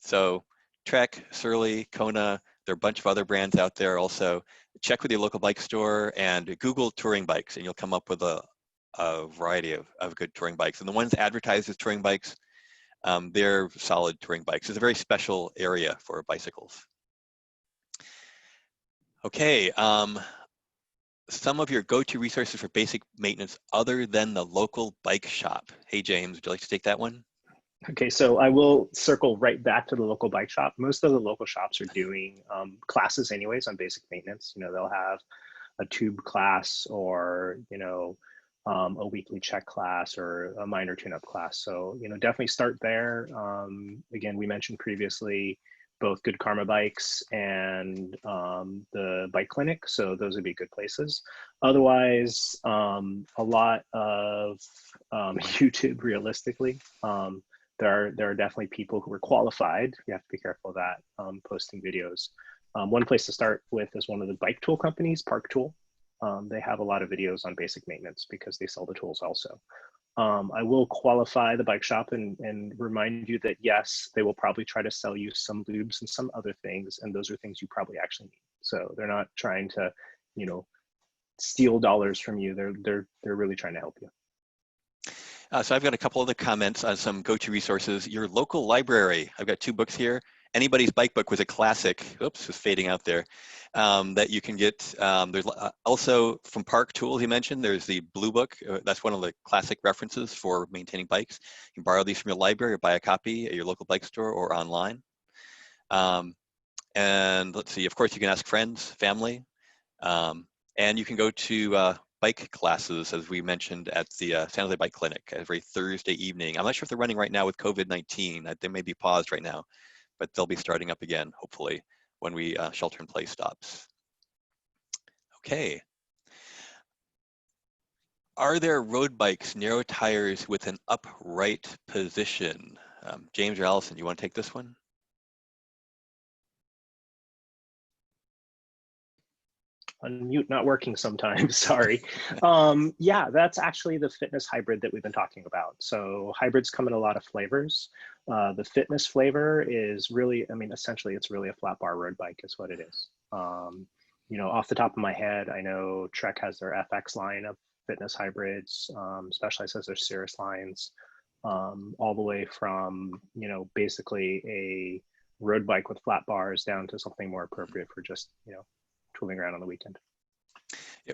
So Trek, Surly, Kona, there are a bunch of other brands out there also. Check with your local bike store and Google touring bikes, and you'll come up with a variety of good touring bikes. And the ones advertised as touring bikes, they're solid touring bikes. It's a very special area for bicycles. Okay, some of your go-to resources for basic maintenance other than the local bike shop. Hey, James, would you like to take that one? Okay, so I will circle right back to the local bike shop. Most of the local shops are doing classes anyways on basic maintenance. You know, they'll have a tube class, or, you know, a weekly check class or a minor tune-up class. So, you know, definitely start there. Again, we mentioned previously both Good Karma Bikes and the Bike Clinic. So those would be good places. Otherwise, a lot of YouTube, realistically. There are definitely people who are qualified. You have to be careful of that, posting videos. One place to start with is one of the bike tool companies, Park Tool. They have a lot of videos on basic maintenance because they sell the tools also. I will qualify the bike shop and remind you that yes, they will probably try to sell you some lubes and some other things, and those are things you probably actually need. So they're not trying to, you know, steal dollars from you. They're really trying to help you. So I've got a couple other comments on some go-to resources. Your local library. I've got 2 books here. Anybody's Bike Book was a classic. Oops, it's fading out there. That you can get. There's also from Park Tools, you mentioned, there's the Blue Book. That's one of the classic references for maintaining bikes. You can borrow these from your library or buy a copy at your local bike store or online. And let's see, of course, you can ask friends, family. And you can go to bike classes, as we mentioned, at the San Jose Bike Clinic every Thursday evening. I'm not sure if they're running right now with COVID-19. They may be paused right now, but they'll be starting up again, hopefully, when we shelter in place stops. Okay. Are there road bikes, narrow tires with an upright position? James or Allison, you want to take this one? Unmute not working sometimes, sorry. Yeah, that's actually the fitness hybrid that we've been talking about. So hybrids come in a lot of flavors. The fitness flavor is really, I mean, essentially it's really a flat bar road bike is what it is. You know, off the top of my head, I know Trek has their FX line of fitness hybrids. Specialized has their Cirrus lines, all the way from, you know, basically a road bike with flat bars down to something more appropriate for just, you know, tooling around on the weekend.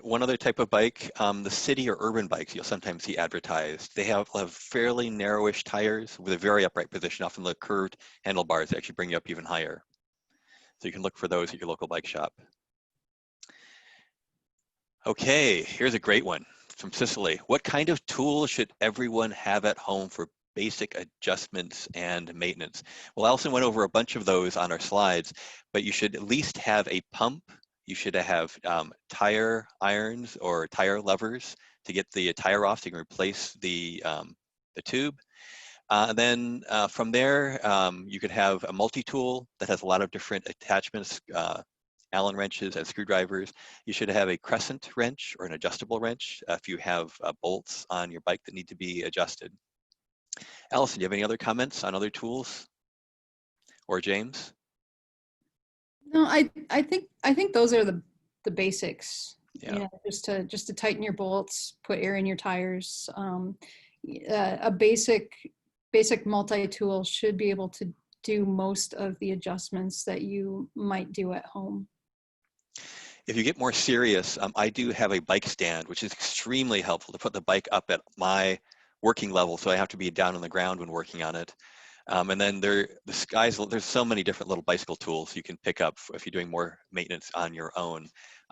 One other type of bike, the city or urban bikes you'll sometimes see advertised. They have fairly narrowish tires with a very upright position, often the curved handlebars that actually bring you up even higher. So you can look for those at your local bike shop. Okay, here's a great one from Sicily. What kind of tools should everyone have at home for basic adjustments and maintenance? Well, Alison went over a bunch of those on our slides, but you should at least have a pump. You should have tire irons or tire levers to get the tire off so you can replace the tube. Then from there, you could have a multi-tool that has a lot of different attachments, Allen wrenches and screwdrivers. You should have a crescent wrench or an adjustable wrench if you have bolts on your bike that need to be adjusted. Allison, do you have any other comments on other tools? Or James? No, I think those are the basics. Yeah. You know, just to tighten your bolts, put air in your tires. A basic multi-tool should be able to do most of the adjustments that you might do at home. If you get more serious, I do have a bike stand, which is extremely helpful to put the bike up at my working level, so I have to be down on the ground when working on it. And then there's so many different little bicycle tools you can pick up if you're doing more maintenance on your own.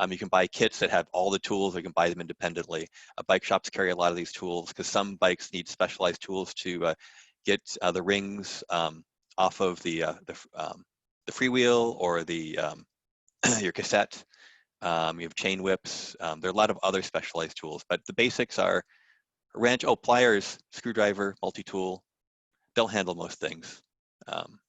You can buy kits that have all the tools, or you can buy them independently. Bike shops carry a lot of these tools because some bikes need specialized tools to get the rings off of the freewheel or the your cassette. You have chain whips. There are a lot of other specialized tools, but the basics are wrench, pliers, screwdriver, multi-tool. They'll handle most things. And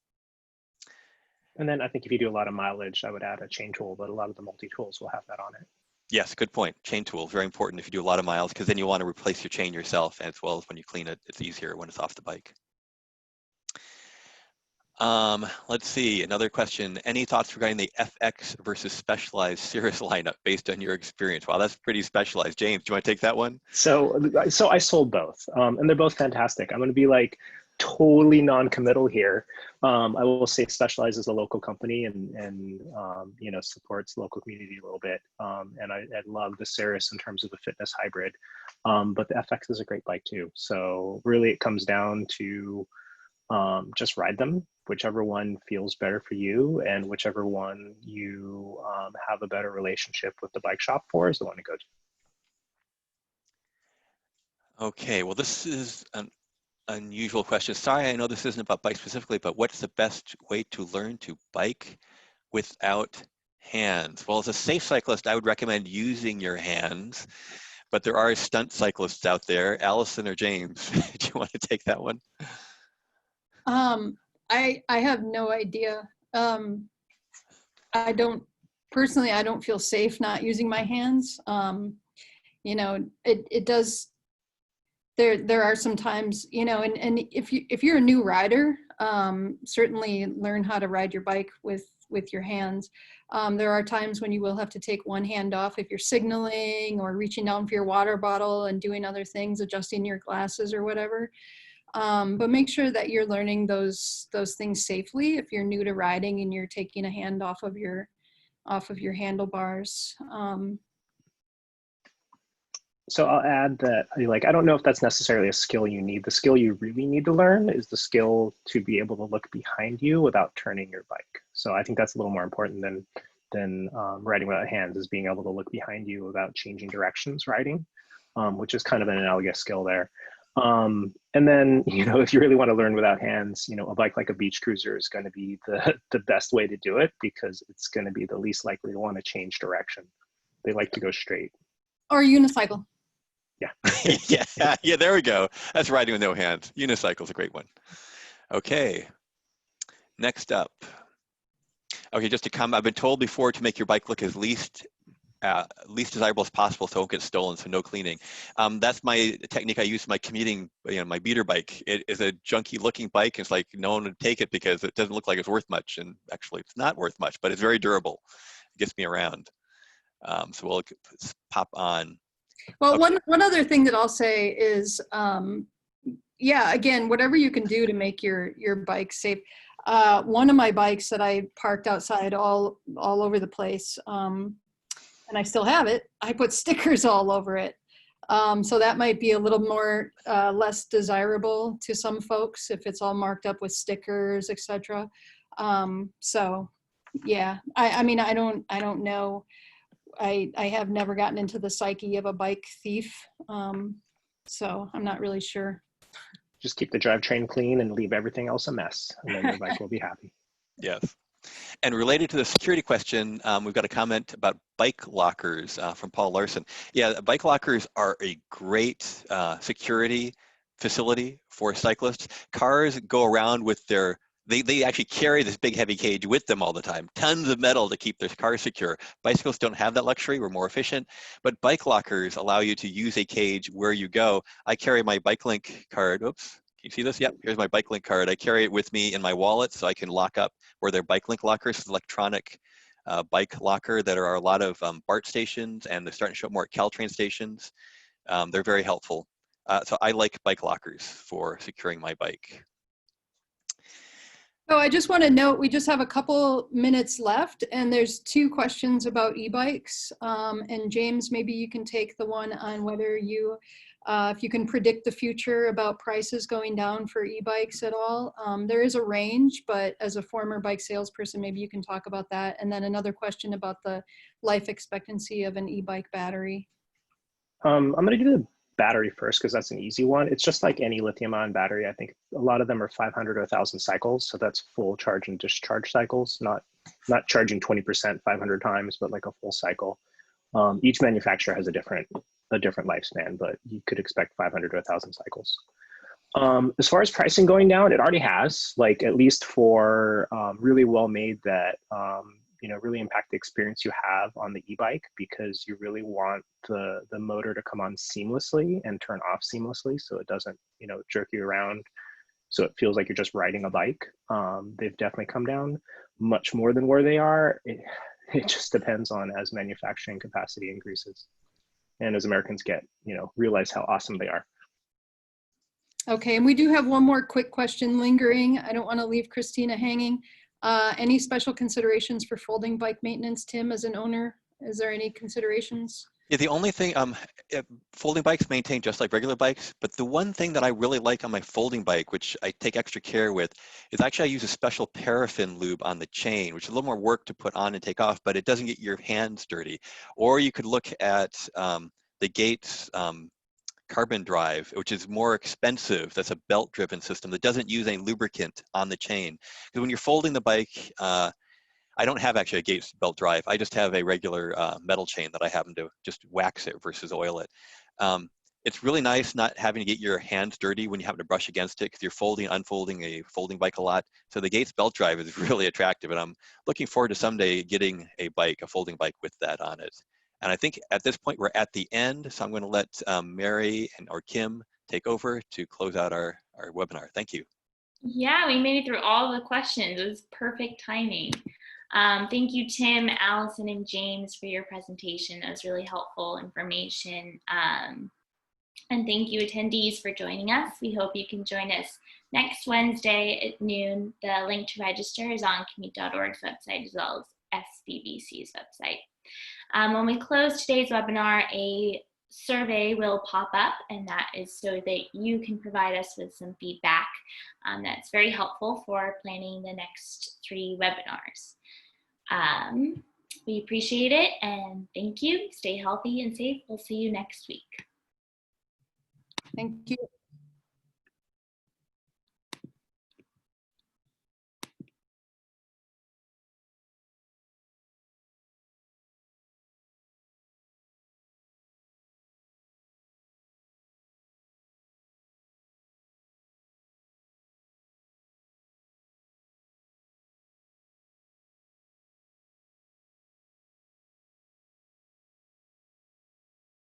then I think if you do a lot of mileage, I would add a chain tool, but a lot of the multi-tools will have that on it. Yes, good point. Chain tool, very important if you do a lot of miles, because then you want to replace your chain yourself, as well as when you clean it, it's easier when it's off the bike. Let's see, another question. Any thoughts regarding the FX versus Specialized Cirrus lineup based on your experience? Wow, that's pretty specialized. James, do you want to take that one? So I sold both, and they're both fantastic. I'm going to be like totally non-committal here. I will say Specialized is a local company and you know, supports the local community a little bit. And I love the Cirrus in terms of a fitness hybrid, but the FX is a great bike too. So really it comes down to just ride them, whichever one feels better for you, and whichever one you have a better relationship with the bike shop for is the one to go to. Okay, well, this is an unusual question. Sorry, I know this isn't about bike specifically, but what's the best way to learn to bike without hands? Well, as a safe cyclist, I would recommend using your hands, but there are stunt cyclists out there. Allison or James, do you want to take that one? I have no idea. I don't feel safe not using my hands. You know, it does. There are some times, you know, and if you're a new rider, certainly learn how to ride your bike with your hands. There are times when you will have to take one hand off if you're signaling or reaching down for your water bottle and doing other things, adjusting your glasses or whatever. But make sure that you're learning those things safely if you're new to riding and you're taking a hand off of your handlebars. So I'll add that, like, I don't know if that's necessarily a skill you need. The skill you really need to learn is the skill to be able to look behind you without turning your bike. So I think that's a little more important than riding without hands, is being able to look behind you without changing directions riding, which is kind of an analogous skill there. And then, you know, if you really want to learn without hands, you know, a bike like a beach cruiser is going to be the best way to do it, because it's going to be the least likely to want to change direction. They like to go straight. Or unicycle. Yeah. Yeah, there we go. That's riding with no hands. Unicycle is a great one. Okay, next up. Okay, just to comment, I've been told before to make your bike look as least desirable as possible so it won't get stolen, so no cleaning. That's my technique I use in my commuting, you know, my beater bike. It is a junky looking bike. It's like no one would take it because it doesn't look like it's worth much, and actually it's not worth much, but it's very durable. It gets me around. So we'll pop on. Well, Okay. one other thing that I'll say is, yeah, again, whatever you can do to make your bike safe. One of my bikes that I parked outside all over the place, and I still have it, I put stickers all over it. So that might be a little more less desirable to some folks if it's all marked up with stickers, etc. So yeah, I mean, I don't know. I have never gotten into the psyche of a bike thief, so I'm not really sure. Just keep the drivetrain clean and leave everything else a mess, and then your bike will be happy. Yes. And related to the security question, we've got a comment about bike lockers from Paul Larson. Yeah, bike lockers are a great security facility for cyclists. Cars go around with their, they actually carry this big heavy cage with them all the time, tons of metal to keep their cars secure. Bicycles don't have that luxury, we're more efficient, but bike lockers allow you to use a cage where you go. I carry my Bike Link card, oops, can you see this? Yep, here's my Bike Link card. I carry it with me in my wallet so I can lock up where their Bike Link lockers, electronic bike locker that are a lot of BART stations, and they're starting to show up more at Caltrain stations. They're very helpful. So I like bike lockers for securing my bike. So I just want to note, we just have a couple minutes left, and there's 2 questions about e-bikes. And James, maybe you can take the one on whether you, if you can predict the future about prices going down for e-bikes at all. There is a range, but as a former bike salesperson, maybe you can talk about that. And then another question about the life expectancy of an e-bike battery. I'm going to do the battery first because that's an easy one. It's just like any lithium-ion battery. I think a lot of them are 500 or 1,000 cycles. So that's full charge and discharge cycles, not charging 20% 500 times, but like a full cycle. Each manufacturer has a different lifespan, but you could expect 500 to 1,000 cycles. As far as pricing going down, it already has, like at least for really well made that you know, really impact the experience you have on the e-bike, because you really want the motor to come on seamlessly and turn off seamlessly, so it doesn't, you know, jerk you around, so it feels like you're just riding a bike. They've definitely come down much more than where they are. It just depends on as manufacturing capacity increases and as Americans get, you know, realize how awesome they are. Okay, and we do have one more quick question lingering. I don't want to leave Christina hanging. Any special considerations for folding bike maintenance, Tim, as an owner? Is there any considerations? Yeah, the only thing, folding bikes maintain just like regular bikes, but the one thing that I really like on my folding bike, which I take extra care with, is actually I use a special paraffin lube on the chain, which is a little more work to put on and take off, but it doesn't get your hands dirty. Or you could look at the Gates carbon drive, which is more expensive. That's a belt-driven system that doesn't use any lubricant on the chain. Because when you're folding the bike, I don't have actually a Gates belt drive. I just have a regular metal chain that I happen to just wax it versus oil it. It's really nice not having to get your hands dirty when you have to brush against it, because you're folding, unfolding a folding bike a lot. So the Gates belt drive is really attractive, and I'm looking forward to someday getting a bike, a folding bike with that on it. And I think at this point we're at the end, so I'm going to let Mary or Kim take over to close out our webinar. Thank you. Yeah, we made it through all the questions. It was perfect timing. Thank you, Tim, Allison, and James for your presentation. That was really helpful information. And thank you, attendees, for joining us. We hope you can join us next Wednesday at noon. The link to register is on Commute.org's website as well as SBBC's website. When we close today's webinar, a survey will pop up, and that is so that you can provide us with some feedback. That's very helpful for planning the next 3 webinars. We appreciate it, and thank you. Stay healthy and safe. We'll see you next week. Thank you.